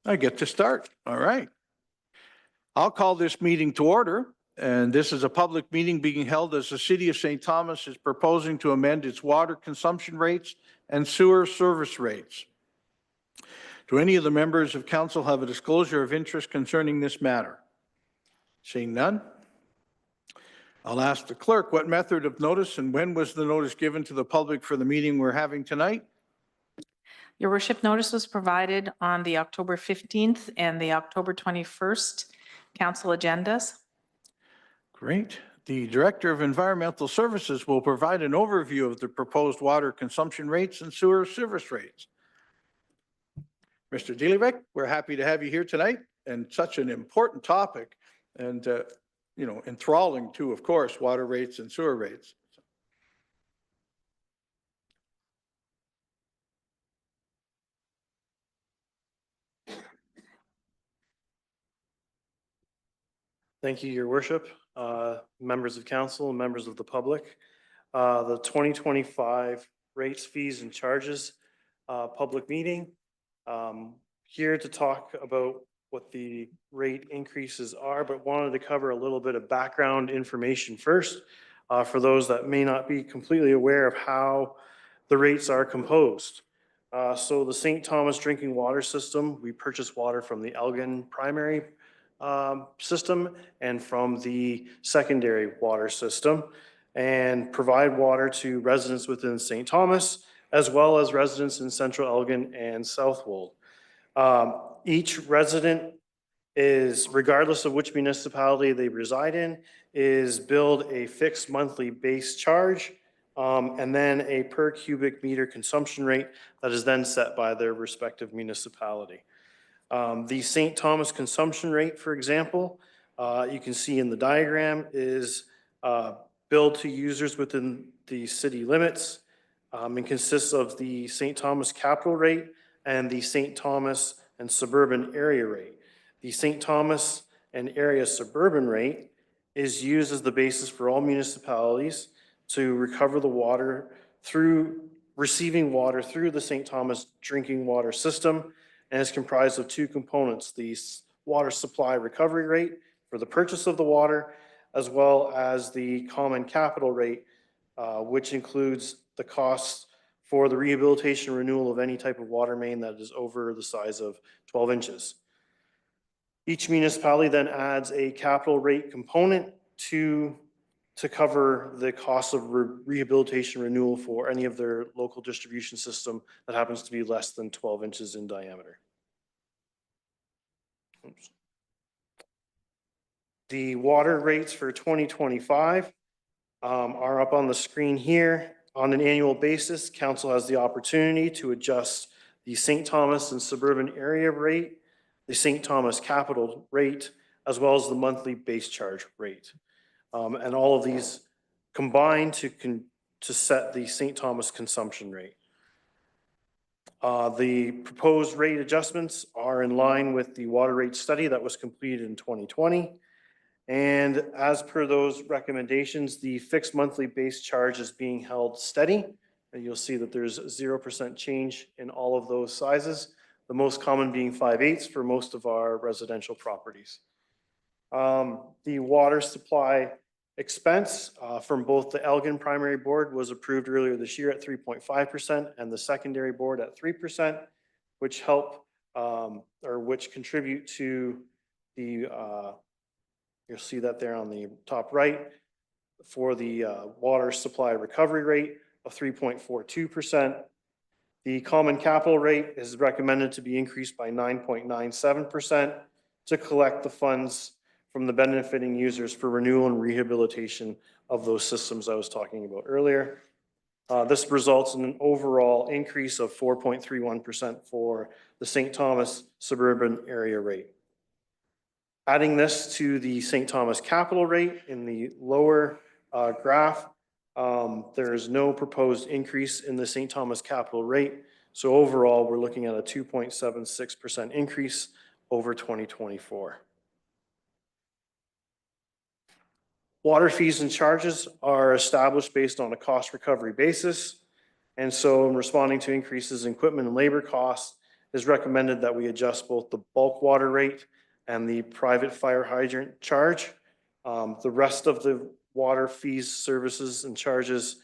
I get to start. All right. I'll call this meeting to order, and this is a public meeting being held as the City of St. Thomas is proposing to amend its water consumption rates and sewer service rates. Do any of the members of council have a disclosure of interest concerning this matter? Seeing none, I'll ask the clerk what method of notice and when was the notice given to the public for the meeting we're having tonight? Your worship, notice was provided on the October 15th and the October 21st council agendas. Great. The Director of Environmental Services will provide an overview of the proposed water consumption rates and sewer service rates. Mr. Delivic, we're happy to have you here tonight, and such an important topic, and enthralling too, of course, water rates and sewer rates. Thank you, Your Worship, members of council and members of the public. The 2025 rates, fees, and charges public meeting. Here to talk about what the rate increases are, but wanted to cover a little bit of background information first for those that may not be completely aware of how the rates are composed. So the St. Thomas drinking water system, we purchase water from the Elgin primary system and from the secondary water system, and provide water to residents within St. Thomas as well as residents in Central Elgin and Southwold. Each resident is, regardless of which municipality they reside in, is billed a fixed monthly base charge and then a per cubic meter consumption rate that is then set by their respective municipality. The St. Thomas consumption rate, for example, you can see in the diagram, is billed to users within the city limits and consists of the St. Thomas capital rate and the St. Thomas and suburban area rate. The St. Thomas and area suburban rate is used as the basis for all municipalities to recover the water through receiving water through the St. Thomas drinking water system, and is comprised of two components: the water supply recovery rate for the purchase of the water, as well as the common capital rate, which includes the costs for the rehabilitation renewal of any type of water main that is over the size of 12 inches. Each municipality then adds a capital rate component to cover the cost of rehabilitation renewal for any of their local distribution system that happens to be less than 12 inches in diameter. Oops. The water rates for 2025 are up on the screen here. On an annual basis, council has the opportunity to adjust the St. Thomas and suburban area rate, the St. Thomas capital rate, as well as the monthly base charge rate. And all of these combine to set the St. Thomas consumption rate. The proposed rate adjustments are in line with the water rate study that was completed in 2020. And as per those recommendations, the fixed monthly base charge is being held steady. And you'll see that there's 0% change in all of those sizes, the most common being 5/8 for most of our residential properties. The water supply expense from both the Elgin primary board was approved earlier this year at 3.5% and the secondary board at 3%, which help or which contribute to the you'll see that there on the top right for the water supply recovery rate of 3.42%. The common capital rate is recommended to be increased by 9.97% to collect the funds from the benefiting users for renewal and rehabilitation of those systems I was talking about earlier. This results in an overall increase of 4.31% for the St. Thomas suburban area rate. Adding this to the St. Thomas capital rate in the lower graph, there is no proposed increase in the St. Thomas capital rate. So overall, we're looking at a 2.76% increase over 2024. Water fees and charges are established based on a cost recovery basis. And so in responding to increases in equipment and labor costs it is recommended that we adjust both the bulk water rate and the private fire hydrant charge. The rest of the water fees, services, and charges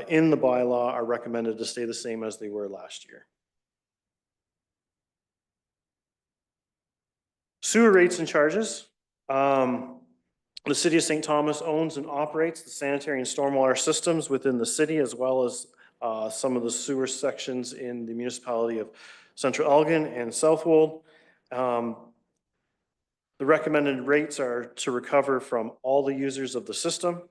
in the bylaw are recommended to stay the same as they were last year. Sewer rates and charges. The City of St. Thomas owns and operates the sanitary and stormwater systems within the city, as well as some of the sewer sections in the municipality of Central Elgin and Southwold. The recommended rates are to recover from all the users of the system.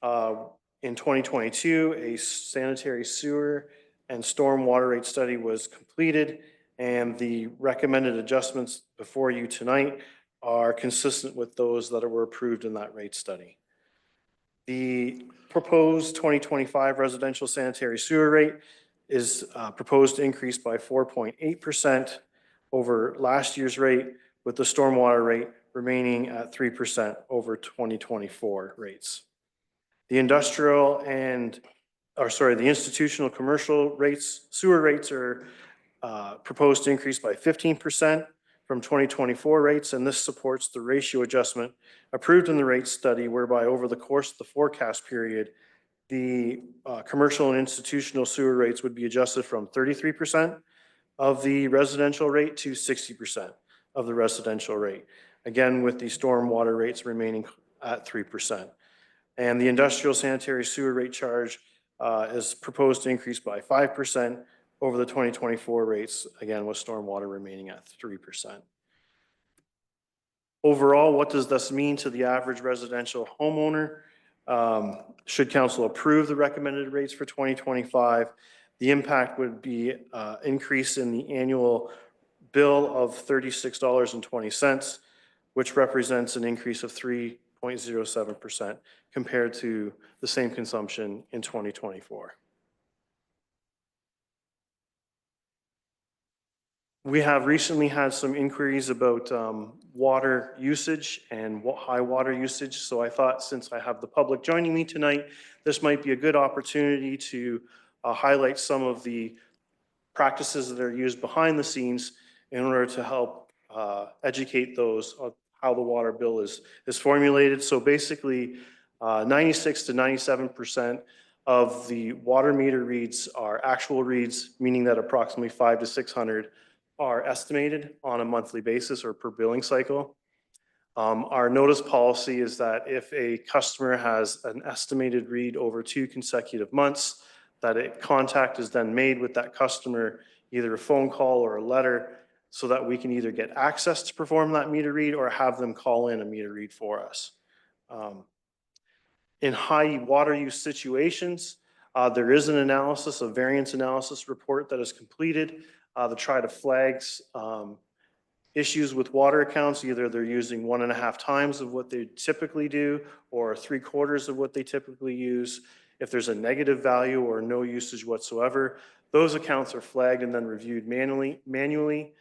In 2022, a sanitary sewer and stormwater rate study was completed, and the recommended adjustments before you tonight are consistent with those that were approved in that rate study. The proposed 2025 residential sanitary sewer rate is proposed to increase by 4.8% over last year's rate, with the stormwater rate remaining at 3% over 2024 rates. The the institutional commercial rates, sewer rates are proposed to increase by 15% from 2024 rates, and this supports the ratio adjustment approved in the rate study, whereby over the course of the forecast period, the commercial and institutional sewer rates would be adjusted from 33% of the residential rate to 60% of the residential rate. Again, with the stormwater rates remaining at 3%. And the industrial sanitary sewer rate charge is proposed to increase by 5% over the 2024 rates, again, with stormwater remaining at 3%. Overall, what does this mean to the average residential homeowner? Should council approve the recommended rates for 2025, the impact would be increase in the annual bill of $36.20, which represents an increase of 3.07% compared to the same consumption in 2024. We have recently had some inquiries about water usage and high water usage. So I thought, since I have the public joining me tonight, this might be a good opportunity to highlight some of the practices that are used behind the scenes in order to help educate those on how the water bill is formulated. So basically, 96 to 97% of the water meter reads are actual reads, meaning that approximately 500 to 600 are estimated on a monthly basis or per billing cycle. Our notice policy is that if a customer has an estimated read over 2 consecutive months, that a contact is then made with that customer, either a phone call or a letter, so that we can either get access to perform that meter read or have them call in a meter read for us. In high water use situations, there is an analysis, a variance analysis report that is completed to try to flag issues with water accounts. Either they're using 1.5 times of what they typically do or 3/4 of what they typically use. If there's a negative value or no usage whatsoever, those accounts are flagged and then reviewed manually.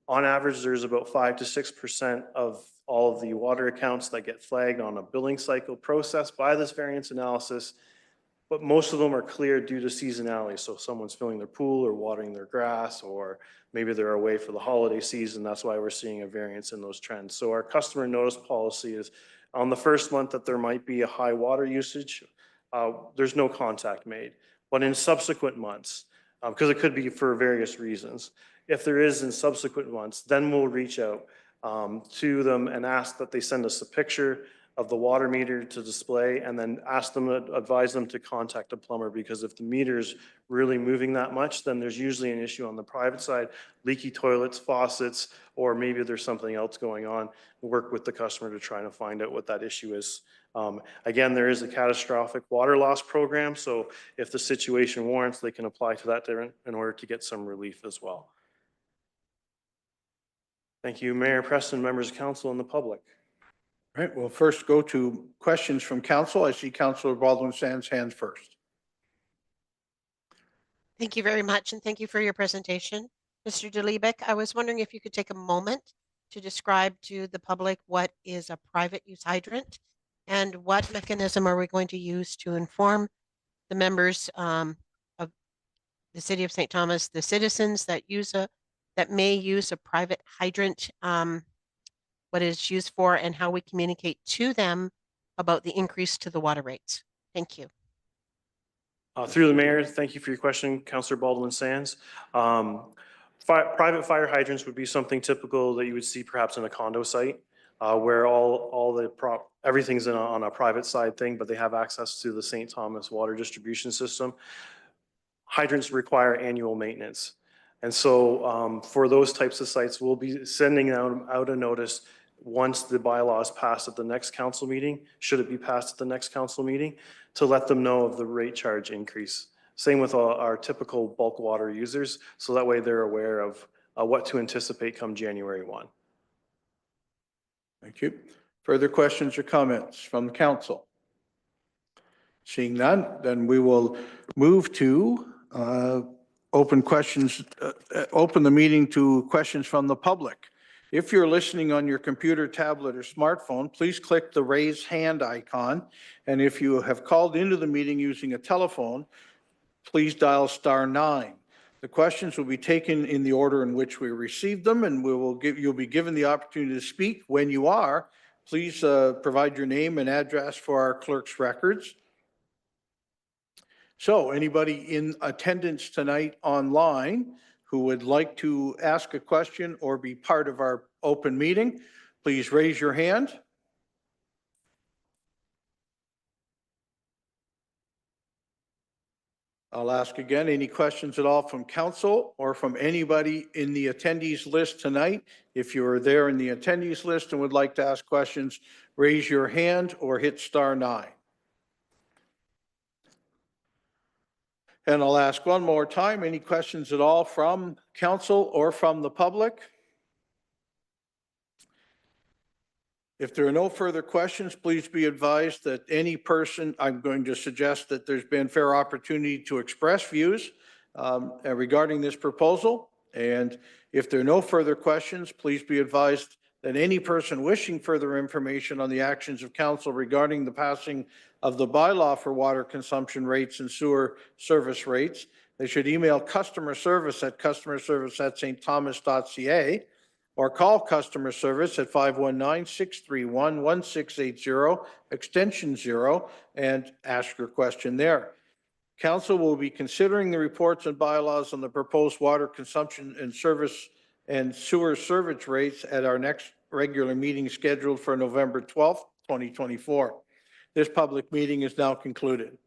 On average, there's about 5 to 6% of all of the water accounts that get flagged on a billing cycle process by this variance analysis, but most of them are cleared due to seasonality. So if someone's filling their pool or watering their grass, or maybe they're away for the holiday season, that's why we're seeing a variance in those trends. So our customer notice policy is on the first month that there might be a high water usage, there's no contact made. But in subsequent months, because it could be for various reasons, if there is in subsequent months, then we'll reach out to them and ask that they send us a picture of the water meter to display, and then ask them, advise them to contact a plumber, because if the meter's really moving that much, then there's usually an issue on the private side, leaky toilets, faucets, or maybe there's something else going on. Work with the customer to try to find out what that issue is. Again, there is a catastrophic water loss program, so if the situation warrants, they can apply to that in order to get some relief as well. Thank you, Mayor Preston, members of council, and the public. All right, we'll first go to questions from council. I see Councilor Baldwin-Sand's hands first. Thank you very much, and thank you for your presentation. Mr. DeLebeck, I was wondering if you could take a moment to describe to the public what is a private use hydrant and what mechanism are we going to use to inform the members of the City of St. Thomas, the citizens that use a that may use a private hydrant, what it's used for, and how we communicate to them about the increase to the water rates? Thank you. Through the mayor, thank you for your question, Councillor Baldwin Sands. Private fire hydrants would be something typical that you would see perhaps in a condo site, where everything's on a private side thing, but they have access to the St. Thomas water distribution system. Hydrants require annual maintenance. And so for those types of sites, we'll be sending out a notice once the bylaw is passed at the next council meeting, should it be passed at the next council meeting, to let them know of the rate charge increase. Same with our typical bulk water users, so that way they're aware of what to anticipate come January 1. Thank you. Further questions or comments from the council? Seeing none, then we will move to open the meeting to questions from the public. If you're listening on your computer, tablet, or smartphone, please click the raise hand icon. And if you have called into the meeting using a telephone, please dial *9. The questions will be taken in the order in which we received them, and you'll be given the opportunity to speak. When you are, please provide your name and address for our clerk's records. So anybody in attendance tonight online who would like to ask a question or be part of our open meeting, please raise your hand. I'll ask again, any questions at all from council or from anybody in the attendees list tonight? If you are there in the attendees list and would like to ask questions, raise your hand or hit *9. And I'll ask one more time, any questions at all from council or from the public? If there are no further questions, please be advised that any person, I'm going to suggest that there's been fair opportunity to express views regarding this proposal. And if there are no further questions, please be advised that any person wishing further information on the actions of council regarding the passing of the bylaw for water consumption rates and sewer service rates, they should email customer service at customerservice@stthomas.ca or call customer service at 519-631-1680, extension 0, and ask your question there. Council will be considering the reports and bylaws on the proposed water consumption and service and sewer service rates at our next regular meeting scheduled for November 12th, 2024. This public meeting is now concluded.